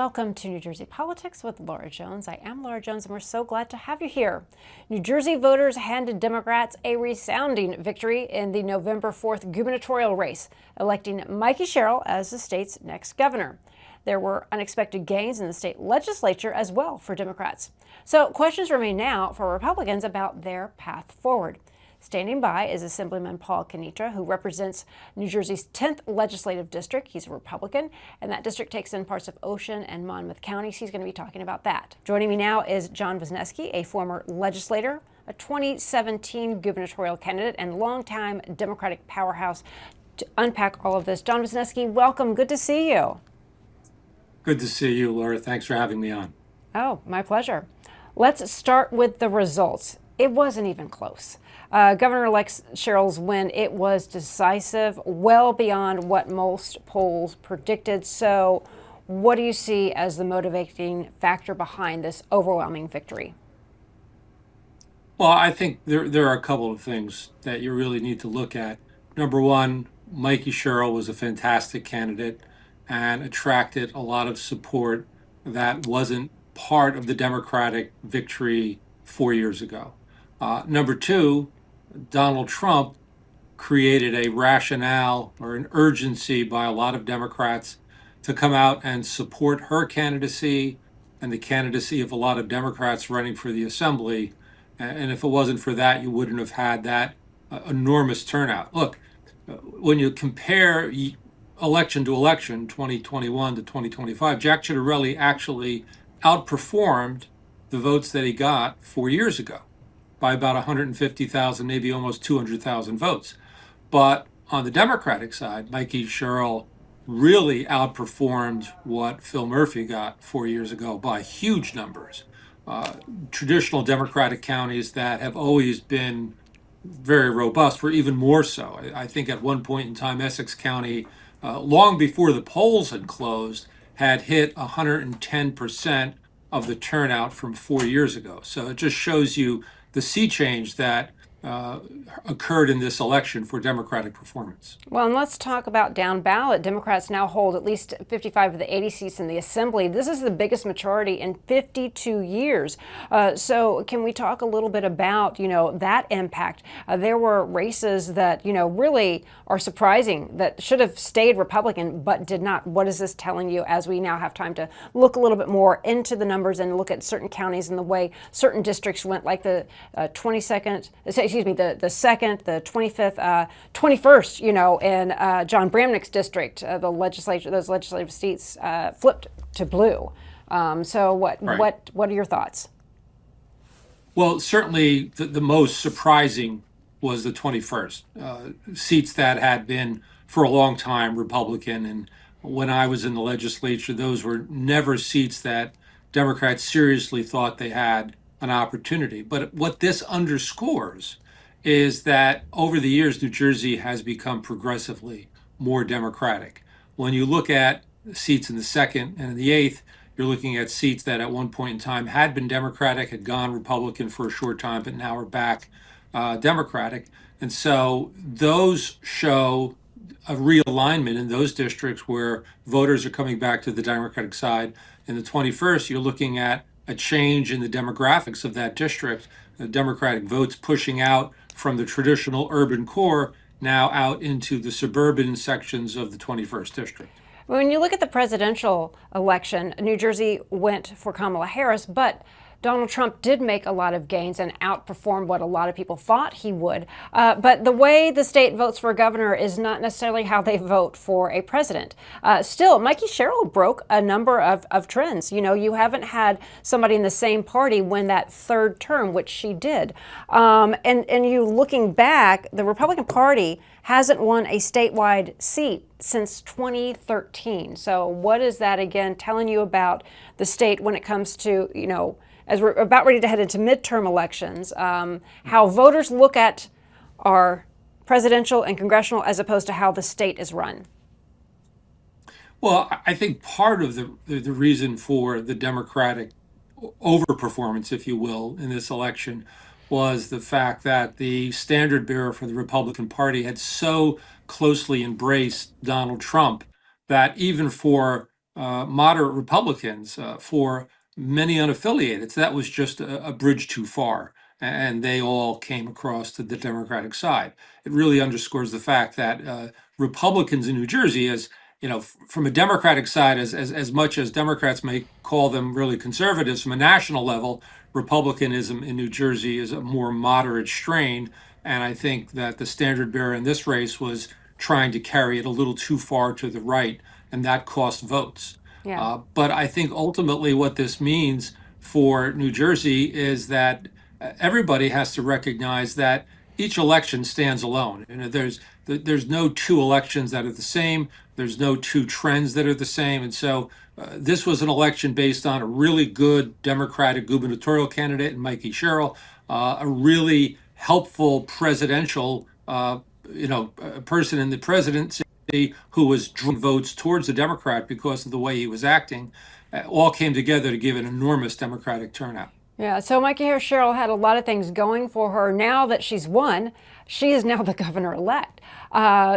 welcome to New Jersey Politics with Laura Jones. I am Laura Jones, and we're so glad to have you here. New Jersey voters handed Democrats a resounding victory in the November 4th gubernatorial race, electing Mikey Sherrill as the state's next governor. There were unexpected gains in the state legislature as well for Democrats. So questions remain now for Republicans about their path forward. Standing by is Assemblyman Paul Kanitra, who represents New Jersey's 10th legislative district. He's a Republican, and that district takes in parts of Ocean and Monmouth counties. He's going to be talking about that. Joining me now is John Wisniewski, a former legislator, a 2017 gubernatorial candidate, and longtime Democratic powerhouse. To unpack all of this, John Wisniewski, welcome. Good to see you. Good to see you, Laura. Thanks for having me on. Oh, my pleasure. Let's start with the results. It wasn't even close. Governor-elect Sherrill's win, it was decisive, well beyond what most polls predicted. So what do you see as the motivating factor behind this overwhelming victory? Well, I think there are a couple of things that you really need to look at. Number one, Mikey Sherrill was a fantastic candidate and attracted a lot of support that wasn't part of the Democratic victory 4 years ago. Number two, Donald Trump created a rationale or an urgency by a lot of Democrats to come out and support her candidacy and the candidacy of a lot of Democrats running for the assembly. And if it wasn't for that, you wouldn't have had that enormous turnout. Look, when you compare election to election, 2021 to 2025, Jack Ciattarelli actually outperformed the votes that he got 4 years ago by about 150,000, maybe almost 200,000 votes. But on the Democratic side, Mikey Sherrill really outperformed what Phil Murphy got 4 years ago by huge numbers. Traditional Democratic counties that have always been very robust were even more so. I think at one point in time, Essex County, long before the polls had closed, had hit 110% of the turnout from 4 years ago. So it just shows you the sea change that occurred in this election for Democratic performance. Well, and let's talk about down ballot. Democrats now hold at least 55 of the 80 seats in the Assembly. This is the biggest majority in 52 years. So can we talk a little bit about, that impact? There were races that, really are surprising that should have stayed Republican but did not. What is this telling you as we now have time to look a little bit more into the numbers and look at certain counties and the way certain districts went, like the 22nd, the 2nd, the 25th, 21st, in John Bramnick's district, those legislative seats flipped to blue. So what are your thoughts? Well, certainly the most surprising was the 21st, seats that had been for a long time Republican. And when I was in the legislature, those were never seats that Democrats seriously thought they had an opportunity. But what this underscores is that over the years, New Jersey has become progressively more Democratic. When you look at seats in the 2nd and in the 8th, you're looking at seats that at one point in time had been Democratic, had gone Republican for a short time, but now are back Democratic. And so those show a realignment in those districts where voters are coming back to the Democratic side. In the 21st, you're looking at a change in the demographics of that district, the Democratic votes pushing out from the traditional urban core now out into the suburban sections of the 21st district. When you look at the presidential election, New Jersey went for Kamala Harris, but Donald Trump did make a lot of gains and outperformed what a lot of people thought he would. But the way the state votes for a governor is not necessarily how they vote for a president. Still, Mikey Sherrill broke a number of trends. You haven't had somebody in the same party win that third term, which she did. And you looking back, the Republican Party hasn't won a statewide seat since 2013. So what is that again telling you about the state when it comes to, as we're about ready to head into midterm elections, how voters look at our presidential and congressional as opposed to how the state is run? Well, I think part of the reason for the Democratic overperformance, if you will, in this election was the fact that the standard bearer for the Republican Party had so closely embraced Donald Trump that even for moderate Republicans for many unaffiliated. So that was just a bridge too far. And they all came across to the Democratic side. It really underscores the fact that Republicans in New Jersey, as you know, from a Democratic side, as much as Democrats may call them really conservatives, from a national level, Republicanism in New Jersey is a more moderate strain. And I think that the standard bearer in this race was trying to carry it a little too far to the right, and that cost votes. Yeah. But I think ultimately what this means for New Jersey is that everybody has to recognize that each election stands alone. And there's no two elections that are the same. There's no two trends that are the same. And so this was an election based on a really good Democratic gubernatorial candidate in Mikey Sherrill, a really helpful presidential, person in the presidency who was drawing votes towards the Democrat because of the way he was acting, all came together to give an enormous Democratic turnout. Yeah, so Mikey Sherrill had a lot of things going for her. Now that she's won, she is now the governor-elect.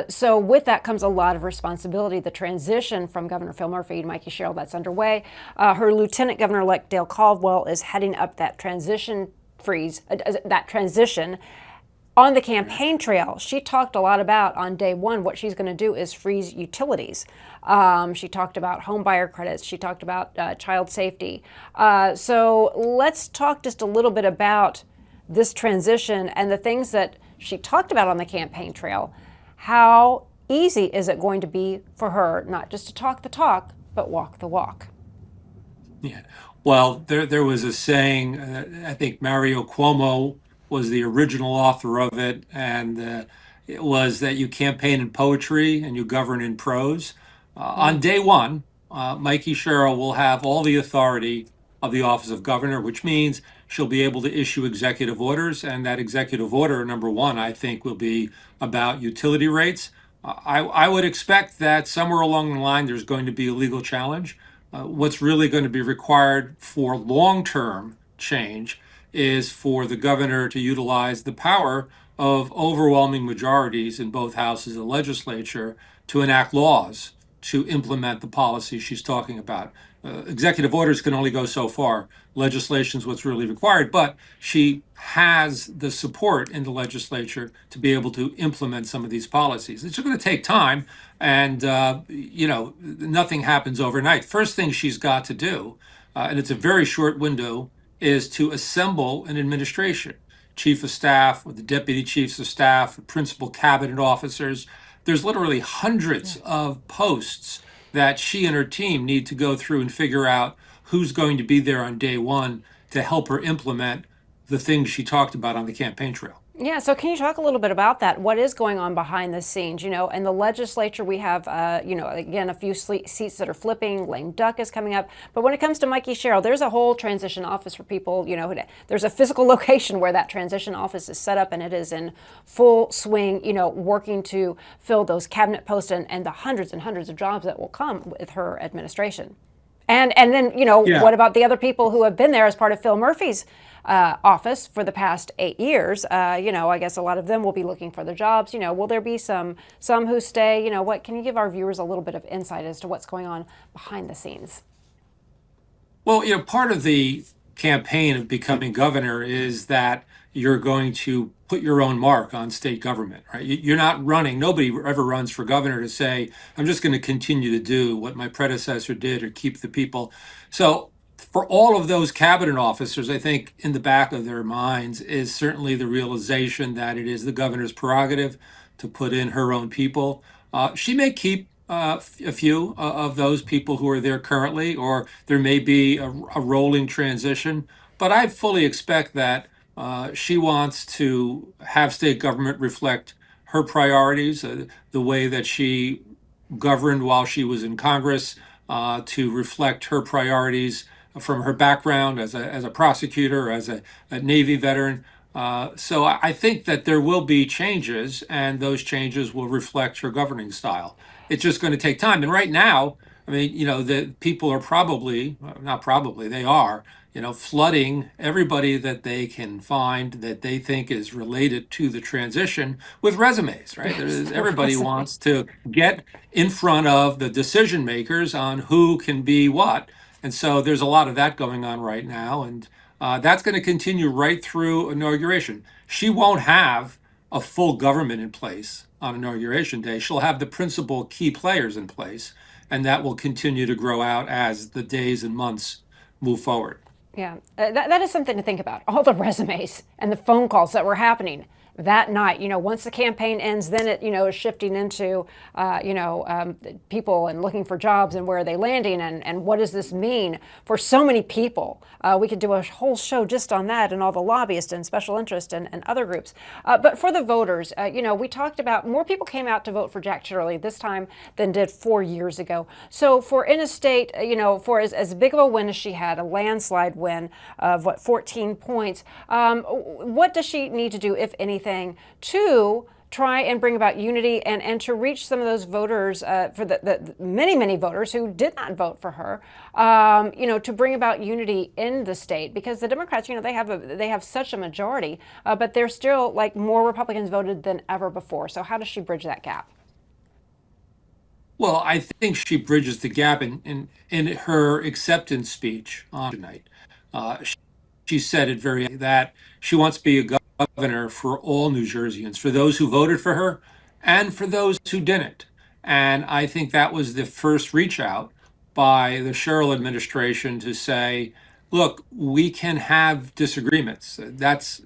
So with that comes a lot of responsibility. The transition from Governor Phil Murphy to Mikey Sherrill, that's underway. Her Lieutenant Governor-elect Dale Caldwell is heading up that transition on the campaign trail. She talked a lot about on day one what she's going to do is freeze utilities. She talked about home buyer credits. She talked about child safety. So let's talk just a little bit about this transition and the things that she talked about on the campaign trail. How easy is it going to be for her not just to talk the talk, but walk the walk? Yeah. Well, there was a saying, I think Mario Cuomo was the original author of it, and it was that you campaign in poetry and you govern in prose. On day one, Mikey Sherrill will have all the authority of the office of governor, which means she'll be able to issue executive orders. And that executive order, number one, I think, will be about utility rates. I would expect that somewhere along the line there's going to be a legal challenge. What's really going to be required for long-term change is for the governor to utilize the power of overwhelming majorities in both houses of the legislature to enact laws to implement the policy she's talking about. Executive orders can only go so far. Legislation is what's really required, but she has the support in the legislature to be able to implement some of these policies. It's going to take time, and nothing happens overnight. First thing she's got to do, and it's a very short window, is to assemble an administration. Chief of staff, with the deputy chiefs of staff, principal cabinet officers. There's literally hundreds of posts that she and her team need to go through and figure out who's going to be there on day one to help her implement the things she talked about on the campaign trail. Yeah, so can you talk a little bit about that? What is going on behind the scenes? You know, in the legislature, we have, again, a few seats that are flipping. Lame duck is coming up. But when it comes to Mikey Sherrill, there's a whole transition office for people. You know, there's a physical location where that transition office is set up, and it is in full swing, working to fill those cabinet posts and the hundreds and hundreds of jobs that will come with her administration. And then, What about the other people who have been there as part of Phil Murphy's office for the past 8 years? I guess a lot of them will be looking for their jobs. Will there be some who stay? What can you give our viewers a little bit of insight as to what's going on behind the scenes? Well, part of the campaign of becoming governor is that you're going to put your own mark on state government, right? You're not running, nobody ever runs for governor to say, I'm just going to continue to do what my predecessor did or keep the people. So for all of those cabinet officers, I think in the back of their minds is certainly the realization that it is the governor's prerogative to put in her own people. She may keep a few of those people who are there currently, or there may be a rolling transition. But I fully expect that she wants to have state government reflect her priorities, the way that she governed while she was in Congress, to reflect her priorities from her background as a prosecutor, as a Navy veteran. So I think that there will be changes, and those changes will reflect her governing style. It's just going to take time. And right now, I mean, the people are probably, not probably, they are, flooding everybody that they can find that they think is related to the transition with resumes, right? Yes, the Everybody resume. wants to get in front of the decision makers on who can be what. And so there's a lot of that going on right now. And that's going to continue right through inauguration. She won't have a full government in place on inauguration day. She'll have the principal key players in place, and that will continue to grow out as the days and months move forward. Yeah, that is something to think about. All the resumes and the phone calls that were happening that night. Once the campaign ends, then it, is shifting into, people and looking for jobs and where are they landing and what does this mean for so many people. We could do a whole show just on that and all the lobbyists and special interest and other groups. But for the voters, we talked about more people came out to vote for Jack Shirley this time than did 4 years ago. So for in a state, for as big of a win as she had, a landslide win of 14 points, what does she need to do, if anything, to try and bring about unity and to reach some of those voters, for the many voters who did not vote for her, to bring about unity in the state? Because the Democrats, they have such a majority, but they're still like more Republicans voted than ever before. So how does she bridge that gap? Well, I think she bridges the gap in her acceptance speech on tonight. She said it very that she wants to be a governor for all New Jerseyans, for those who voted for her and for those who didn't. And I think that was the first reach out by the Sherrill administration to say, look, we can have disagreements. That's,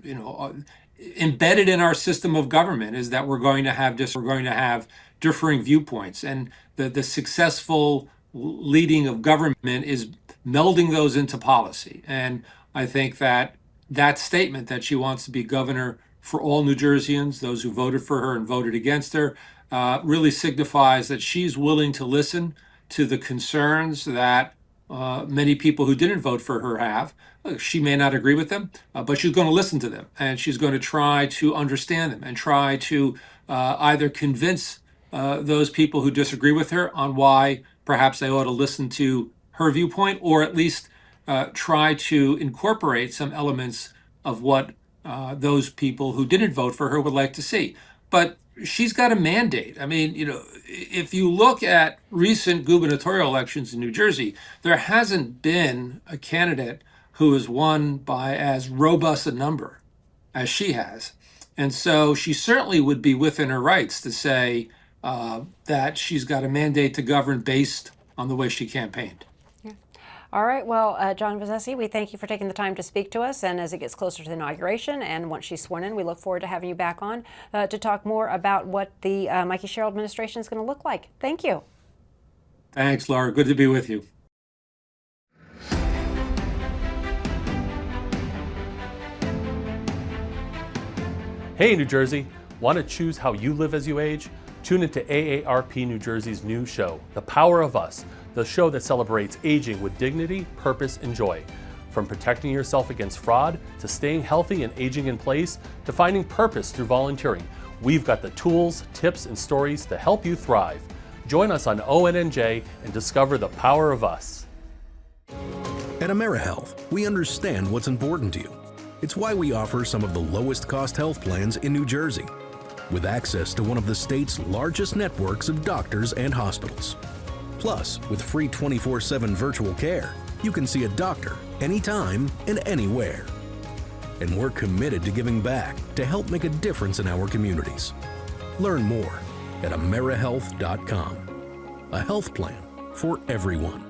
embedded in our system of government is that we're going to have differing viewpoints. And the successful leading of government is melding those into policy. And I think that statement that she wants to be governor for all New Jerseyans, those who voted for her and voted against her, really signifies that she's willing to listen to the concerns that many people who didn't vote for her have. She may not agree with them, but she's going to listen to them, and she's going to try to understand them and try to either convince those people who disagree with her on why perhaps they ought to listen to her viewpoint, or at least try to incorporate some elements of what those people who didn't vote for her would like to see. But she's got a mandate. I mean, if you look at recent gubernatorial elections in New Jersey, there hasn't been a candidate who has won by as robust a number as she has. And so she certainly would be within her rights to say that she's got a mandate to govern based on the way she campaigned. All right. Well, John Wisniewski, we thank you for taking the time to speak to us. And as it gets closer to the inauguration and once she's sworn in, we look forward to having you back on to talk more about what the Mikey Sherrill administration is going to look like. Thank you. Thanks, Laura. Good to be with you. Hey, New Jersey. Want to choose how you live as you age? Tune into AARP New Jersey's new show, The Power of Us, the show that celebrates aging with dignity, purpose, and joy. From protecting yourself against fraud, to staying healthy and aging in place, to finding purpose through volunteering, we've got the tools, tips, and stories to help you thrive. Join us on ONNJ and discover the power of us. At AmeriHealth, we understand what's important to you. It's why we offer some of the lowest cost health plans in New Jersey, with access to one of the state's largest networks of doctors and hospitals. Plus, with free 24/7 virtual care, you can see a doctor anytime and anywhere. And we're committed to giving back to help make a difference in our communities. Learn more at AmeriHealth.com. A health plan for everyone.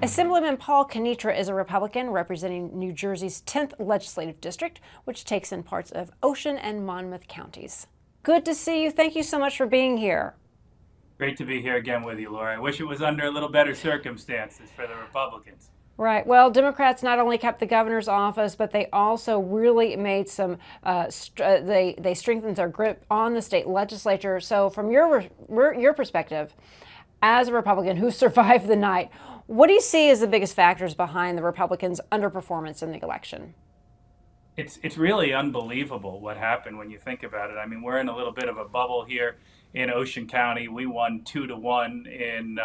Assemblyman Paul Kanitra is a Republican representing New Jersey's 10th legislative district, which takes in parts of Ocean and Monmouth counties. Good to see you. Thank you so much for being here. Great to be here again with you, Laura. I wish it was under a little better circumstances for the Republicans. Right. Well, Democrats not only kept the governor's office, but they also really made some, they strengthened their grip on the state legislature. So from your perspective, as a Republican who survived the night, what do you see as the biggest factors behind the Republicans' underperformance in the election? It's really unbelievable what happened when you think about it. I mean, we're in a little bit of a bubble here in Ocean County. We won 2-1 in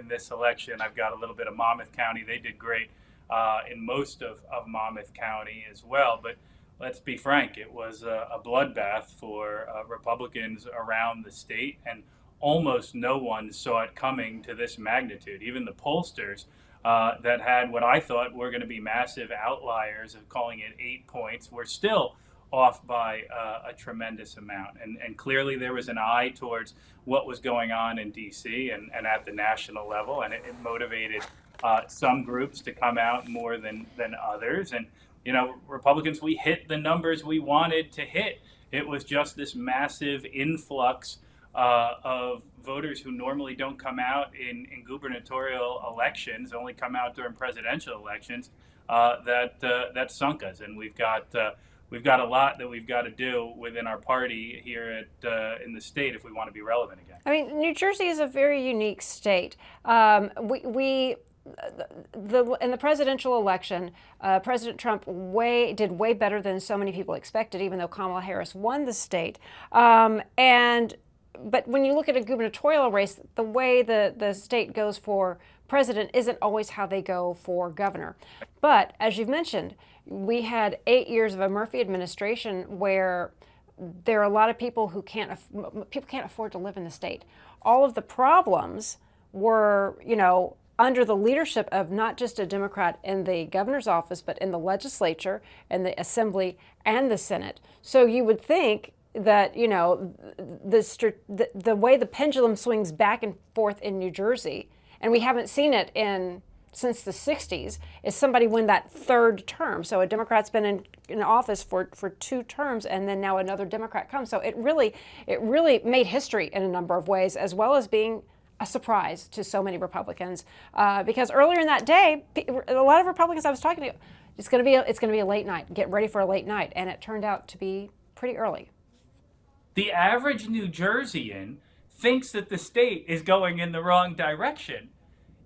this election. I've got a little bit of Monmouth County. They did great in most of Monmouth County as well. But let's be frank, it was a bloodbath for Republicans around the state, and almost no one saw it coming to this magnitude. Even the pollsters that had what I thought were going to be massive outliers of calling it 8 points were still off by a tremendous amount. And clearly there was an eye towards what was going on in D.C. and at the national level, and it motivated some groups to come out more than others. And, you know, Republicans, we hit the numbers we wanted to hit. It was just this massive influx of voters who normally don't come out in gubernatorial elections, only come out during presidential elections, that sunk us. And we've got a lot that we've got to do within our party here in the state if we want to be relevant again. I mean, New Jersey is a very unique state. In the presidential election, President Trump did way better than so many people expected, even though Kamala Harris won the state. But when you look at a gubernatorial race, the way the state goes for president isn't always how they go for governor. But as you've mentioned, we had 8 years of a Murphy administration where there are a lot of people who can't afford to live in the state. All of the problems were, under the leadership of not just a Democrat in the governor's office, but in the legislature and the assembly and the Senate. So you would think that, the way the pendulum swings back and forth in New Jersey, and we haven't seen it since the 60s, is somebody win that third term. So a Democrat's been in office for 2 terms, and then now another Democrat comes. So it really made history in a number of ways, as well as being a surprise to so many Republicans. Because earlier in that day, a lot of Republicans I was talking to, it's going to be a late night. Get ready for a late night, and it turned out to be pretty early. The average New Jerseyan thinks that the state is going in the wrong direction.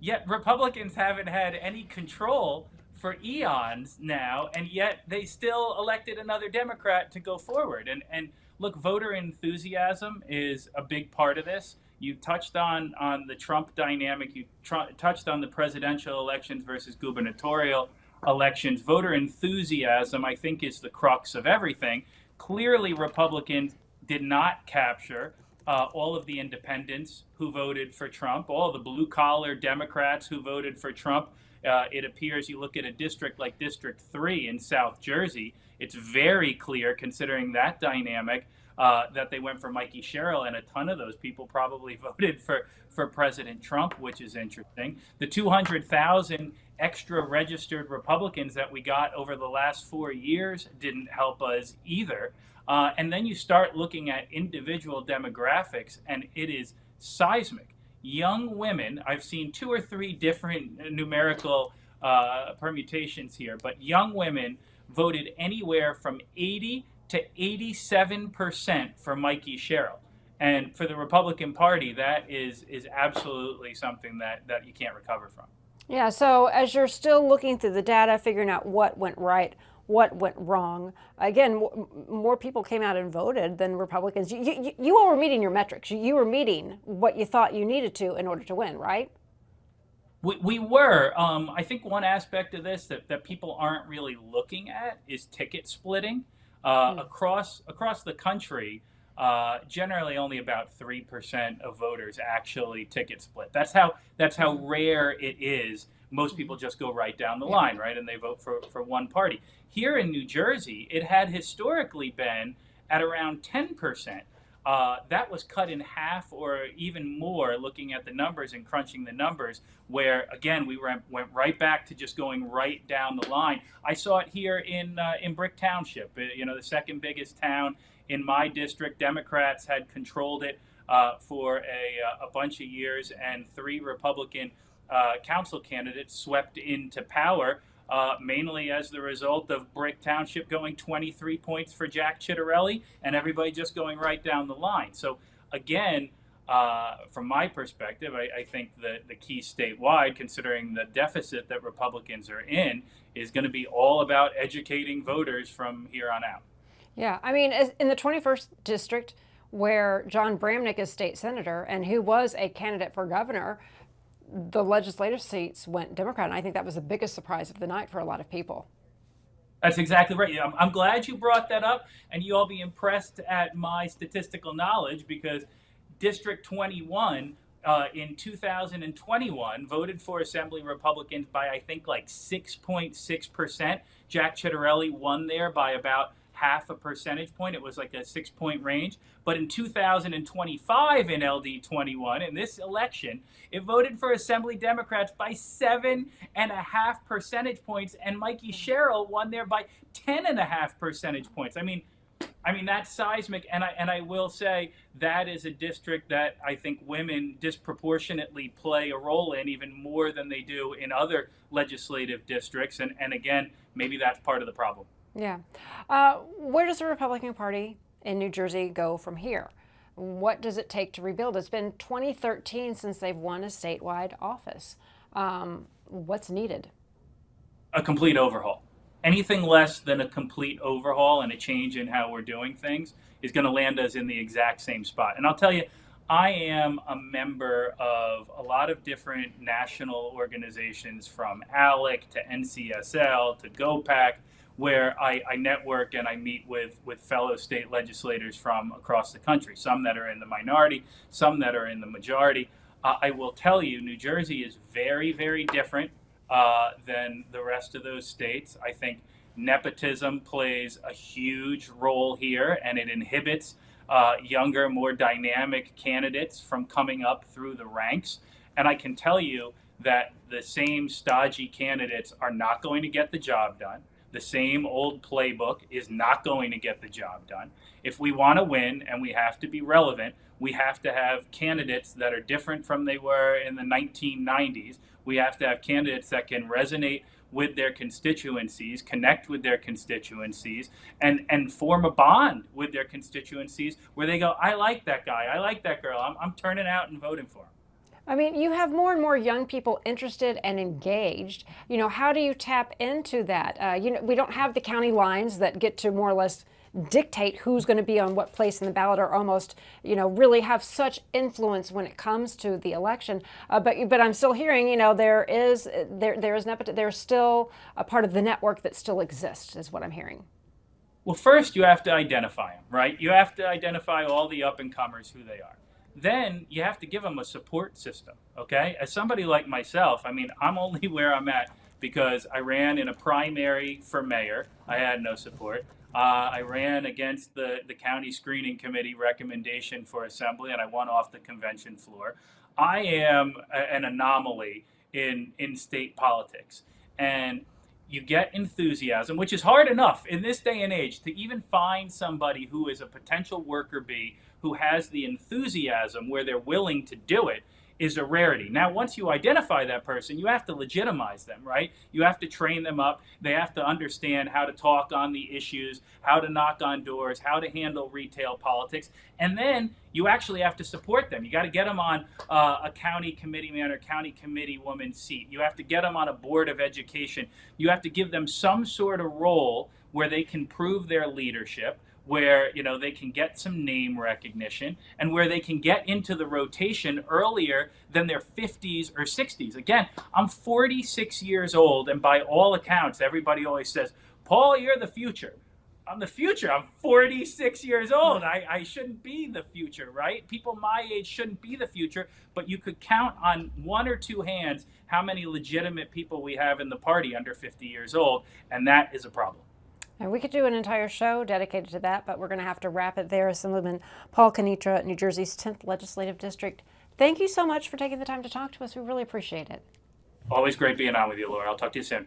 Yet Republicans haven't had any control for eons now, and yet they still elected another Democrat to go forward. And look, voter enthusiasm is a big part of this. You touched on the Trump dynamic. You touched on the presidential elections versus gubernatorial elections. Voter enthusiasm, I think, is the crux of everything. Clearly, Republicans did not capture all of the independents who voted for Trump, all the blue-collar Democrats who voted for Trump. It appears, you look at a district like District 3 in South Jersey, it's very clear, considering that dynamic, that they went for Mikey Sherrill, and a ton of those people probably voted for President Trump, which is interesting. The 200,000 extra registered Republicans that we got over the last 4 years didn't help us either. And then you start looking at individual demographics, and it is seismic. Young women, I've seen 2 or 3 different numerical permutations here, but young women voted anywhere from 80 to 87% for Mikey Sherrill. And for the Republican Party, that is absolutely something that you can't recover from. Yeah, so as you're still looking through the data, figuring out what went right, what went wrong, again, more people came out and voted than Republicans. You all were meeting your metrics. You were meeting what you thought you needed to in order to win, right? We were. I think one aspect of this that people aren't really looking at is ticket splitting. Across the country, generally only about 3% of voters actually ticket split. That's how rare it is. Most people just go right down the line, right? And they vote for one party. Here in New Jersey, it had historically been at around 10%. that was cut in half or even more, looking at the numbers and crunching the numbers, where, again, we went right back to just going right down the line. I saw it here in Brick Township, the second biggest town in my district. Democrats had controlled it for a bunch of years, and 3 Republican council candidates swept into power, mainly as the result of Brick Township going 23 points for Jack Ciattarelli and everybody just going right down the line. So again, from my perspective, I think the key statewide, considering the deficit that Republicans are in, is going to be all about educating voters from here on out. Yeah, I mean, in the 21st district, where John Bramnick is state senator and who was a candidate for governor, the legislative seats went Democrat, and I think that was the biggest surprise of the night for a lot of people. That's exactly right. I'm glad you brought that up, and you all be impressed at my statistical knowledge, because District 21 in 2021 voted for Assembly Republicans by, I think, like 6.6%. Jack Ciattarelli won there by about half a percentage point. It was like a 6-point range. But in 2025 in LD 21, in this election, it voted for Assembly Democrats by 7.5 percentage points, and Mikey Sherrill won there by 10.5 percentage points. I mean that's seismic, and I will say that is a district that I think women disproportionately play a role in, even more than they do in other legislative districts. And again, maybe that's part of the problem. Yeah. Where does the Republican Party in New Jersey go from here? What does it take to rebuild? It's been 2013 since they've won a statewide office. What's needed? A complete overhaul. Anything less than a complete overhaul and a change in how we're doing things is going to land us in the exact same spot. And I'll tell you, I am a member of a lot of different national organizations, from ALEC to NCSL to GOPAC, where I network and I meet with fellow state legislators from across the country, some that are in the minority, some that are in the majority. I will tell you, New Jersey is very, very different than the rest of those states. I think nepotism plays a huge role here, and it inhibits younger, more dynamic candidates from coming up through the ranks. And I can tell you that the same stodgy candidates are not going to get the job done. The same old playbook is not going to get the job done. If we want to win and we have to be relevant, we have to have candidates that are different from they were in the 1990s. We have to have candidates that can resonate with their constituencies, connect with their constituencies, and form a bond with their constituencies where they go, I like that guy, I like that girl, I'm turning out and voting for him. I mean, you have more and more young people interested and engaged. How do you tap into that? We don't have the county lines that get to more or less dictate who's going to be on what place in the ballot, or almost, really have such influence when it comes to the election. But I'm still hearing, there's still a part of the network that still exists, is what I'm hearing. Well, first you have to identify them, right? You have to identify all the up-and-comers, who they are. Then you have to give them a support system, okay? As somebody like myself, I'm only where I'm at because I ran in a primary for mayor. I had no support. I ran against the county screening committee recommendation for assembly, and I won off the convention floor. I am an anomaly in state politics. And you get enthusiasm, which is hard enough in this day and age to even find somebody who is a potential worker bee who has the enthusiasm where they're willing to do it, is a rarity. Now, once you identify that person, you have to legitimize them, right? You have to train them up. They have to understand how to talk on the issues, how to knock on doors, how to handle retail politics. And then you actually have to support them. You got to get them on a county committeeman or county committee woman seat. You have to get them on a board of education. You have to give them some sort of role where they can prove their leadership, where they can get some name recognition, and where they can get into the rotation earlier than their 50s or 60s. Again, I'm 46 years old, and by all accounts, everybody always says, Paul, you're the future. I'm the future. I'm 46 years old. I shouldn't be the future, right? People my age shouldn't be the future, but you could count on one or two hands how many legitimate people we have in the party under 50 years old, and that is a problem. And we could do an entire show dedicated to that, but we're going to have to wrap it there. Assemblyman Paul Kanitra, New Jersey's 10th Legislative District. Thank you so much for taking the time to talk to us. We really appreciate it. Always great being on with you, Laura. I'll talk to you soon.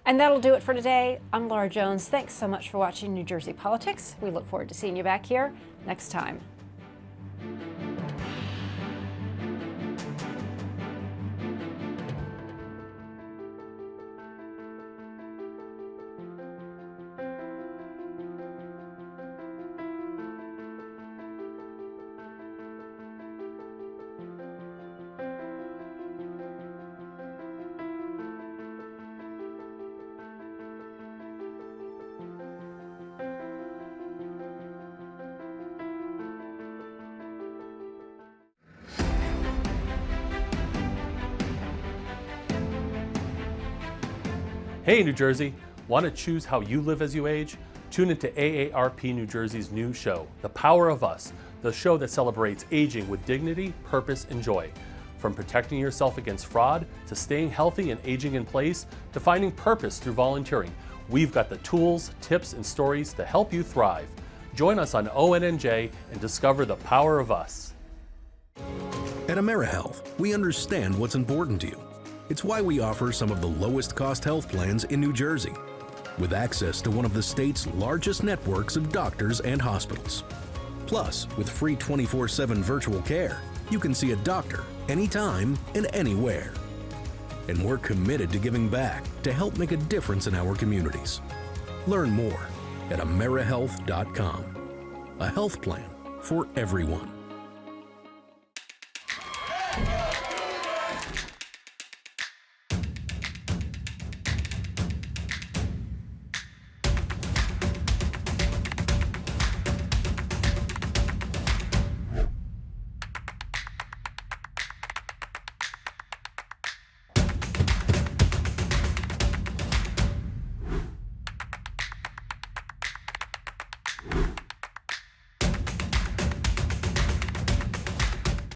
And that'll do it for today. I'm Laura Jones. Thanks so much for watching New Jersey Politics. We look forward to seeing you back here next time. Hey, New Jersey, want to choose how you live as you age? Tune into AARP New Jersey's new show, The Power of Us, the show that celebrates aging with dignity, purpose, and joy. From protecting yourself against fraud, to staying healthy and aging in place, to finding purpose through volunteering, we've got the tools, tips, and stories to help you thrive. Join us on ONNJ and discover the power of us. At AmeriHealth, we understand what's important to you. It's why we offer some of the lowest cost health plans in New Jersey, with access to one of the state's largest networks of doctors and hospitals. Plus, with free 24/7 virtual care, you can see a doctor anytime and anywhere. And we're committed to giving back to help make a difference in our communities. Learn more at AmeriHealth.com. A health plan for everyone.